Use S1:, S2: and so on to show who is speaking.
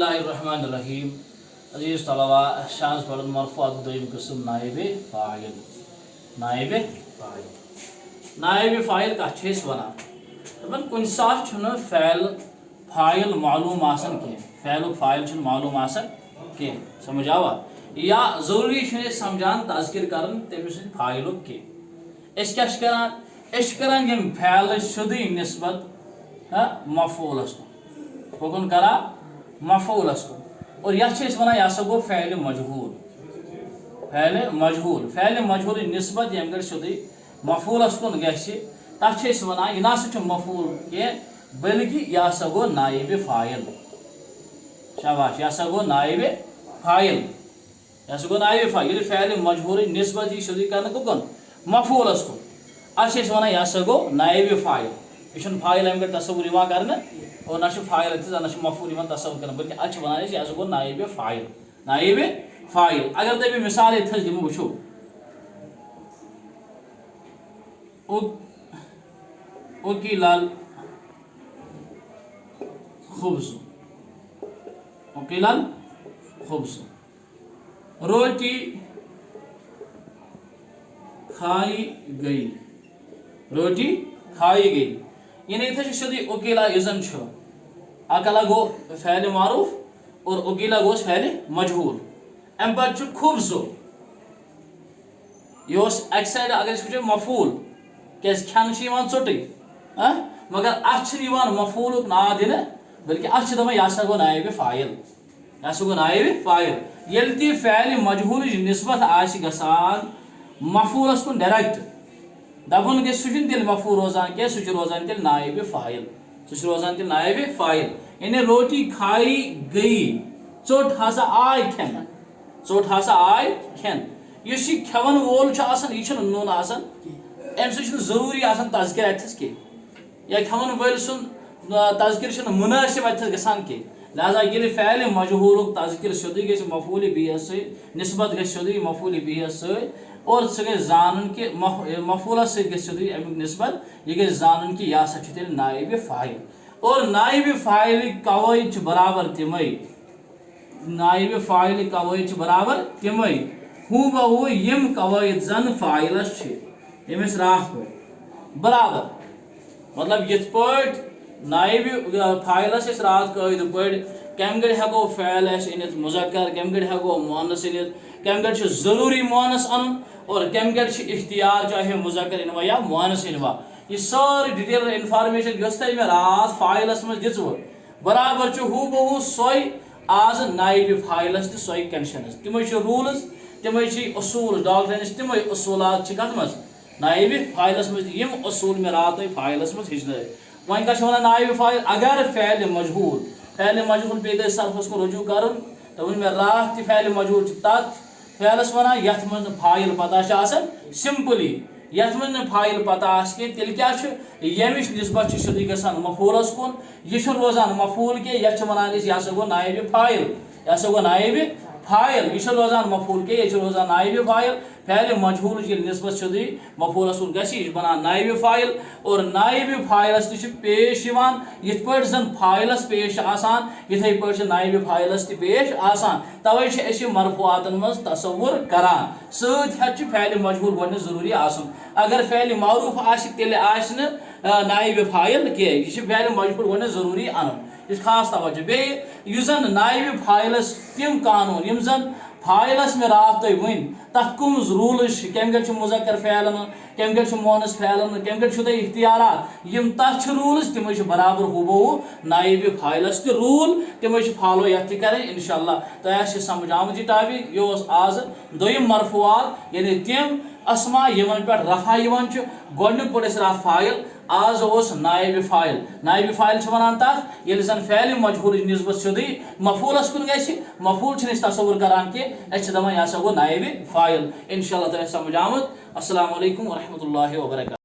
S1: बिस्मिल्लाहिर्रहमानिर्रहीम। अजीज तलबा शाज पढ़न मरफूआत दोयम किस्म नाइब फाइल। नाइब फाइल नाइब फाइल कत छ वनान दपन कुन सात छुन फ़ैल फाइल मालूम आसन के फ़ैल फाइल छुन मालूम आसन के समझ आवा या ज़रूरी छुन समझान तज़किर करन तमिस फाइल के एस क्या करान एस करान यम फ़ैल शुद्ध निस्बत मफूलस कोन करा मफूलस को और यह वनान यह गो फ़ैल मजहूल फ़ैल मजहूल निस्बत यम शुद्ध मफूलस कुन तथ वनान यह ना मफूल के बल्कि यह गो नाइब फ़ाइल। शाबाश यह गो नाइब फ़ाइल यह गो नाइब फ़ाइल फ़ैल मजहूल निस्बत शुद्ध कर मफूलस कुन अच्छे वनान यह गो नाइब फ़ाइल। यह फ़ाइल अम तस्वुर कर और ना फ़ाइल ना मफूल तस्वुर कर बल्कि अच्छे वनान यह गो नाइब फ़ाइल। नाइब फ़ाइल अगर तब मिसाल दिमो वो उकीलल खुब्ज़ उकीलल खुब्ज़ रोटी खाई गई रोटी खाई गई यानी इतना शुद्ध उकीला इज़न अकला गो फ़ैल मारूफ और उकीला गो फ़ैल मजहूल अम पे खुब्ज़ यह अक साइड अगर मफूल क्या खान चोटे मगर अत मफूल नाव दिन बल्कि अत यह गो नाइब फ़ाइल यह गो नाइब फ़ाइल ये ती फ़ैल मजहूल निस्बत गसान मफूलस कुन डायरेक्ट दपन गो सह तेल मफूल रोजान क्या सह रोजान तेल नाइब फ़ाइल सह रोजान तेल नाइब फ़ाइल यानी रोटी खाई गई चोट हसा आय खेन चोट हसा आय खेन इस खेवन वोल यह नून अम ज़रूरी तज़किर अथस के या खेवन वल सुन तज़किर मुनासिब अथस गसान के लिहाजा ये फ़ैल मजहूल तज़किर शुद्ध ग मफूल बिहस निस्बत ग शुद्ध मफूल बिहस और सह ग जानन कि मफूलस शुद्ध अमुक निस्बत यह ग जानन कि यह तेल नाइब फ़ाइल और नाइब फ़ाइल कवायद बराबर तमय नाइब फ़ाइल कवायद बराबर तमय हूँ बहु यम कवायद जन फ़ाइलस यमिस राह पे बराबर मतलब ये नाइब फ़ाइलस रात कवायद पे कम गड़ हेको फ़ैल अनित मुज़क्कर कम गड़ हेको मुअन्नस अनित कम गड़ ज़रूरी मुअन्नस अन और कम गड़ इख्तियार चाहे मुज़क्कर इनवा या मुअन्नस इनवा यह सारी डिटेल इन्फॉर्मेशन यस मे रात फ़ाइलस मज दिव बराबर हूँ बहु सोई आज नाइब फ़ाइलस तो सोई कंडीशनस तमें रूल्स तमें असूल डॉक्ट्रिन्स तमें असूलात कत मज नाइब फ़ाइलस मज यम असूल मे रात फ़ाइलस मज हेचन वन क्या वन नाइब फ़ाइल अगर फ़ैल मजहूल पे सरफस को रुजू कर तो वन मे रात फ़ैल मजहूल तथ फ़ैलस वन यथ मज फ़ाइल पता सिंपली यथ मज फ़ाइल पता तेल क्या यमिश निस्बत शुद्ध गसान मफूलस कुन यह रोजान मफूल के यह वनान यह गो नाइब फ़ाइल यह गो नाइब फ़ाइल यह रोजान मफूल के यह रोजान नाइब फ़ाइल फ़ैल मजहूल निस्बत शुद्ध मफूलस कुन गह बनान नाइब फ़ाइल और नाइब फ़ाइलस पेश यथ पे जन फ़ाइलस पेश आसान इथे पे नाइब फ़ाइलस पेश आसान तवे मरफूआतन मज तस्वुर करान सत फ़ैल मजहूल गो ज़रूरी आसन अगर फ़ैल मारूफ तेल नाइब फ़ाइल कह फ़ैल मजहूल गो ज़रूरी अन यह खास तवज्जो बे जन नाइब फ़ाइलस तम कानून यम जन फ़ाइलस में रात तुम वन तथ कम रूल्स कम गड़ मुज़क्कर फ़ैलन कम गड़ मुअन्नस फ़ैलन कम गड़ इख्तियारात यम तथ रूल्स तम बराबर हूबहू नाइब फ़ाइलस ते रूल तम फॉलो यथ कर इंशाअल्लाह तह समझ आमत यह टॉपिक यह आज दोयम मरफूआत यानी तम अस्मा यमन पे रफा गोडनिक पे रात फ़ाइल आज नाइब फ़ाइल वनान तथ ये जन फ़ैल मजहूल निस्बत शुद्ध मफूलस कुन मफूल तस्वुर करान कि दपान यह गो नाइब फ़ाइल इंशाअल्लाह तह समझ आमत। अस्सलामु अलैकुम व रहमतुल्लाहि व बरकातहू।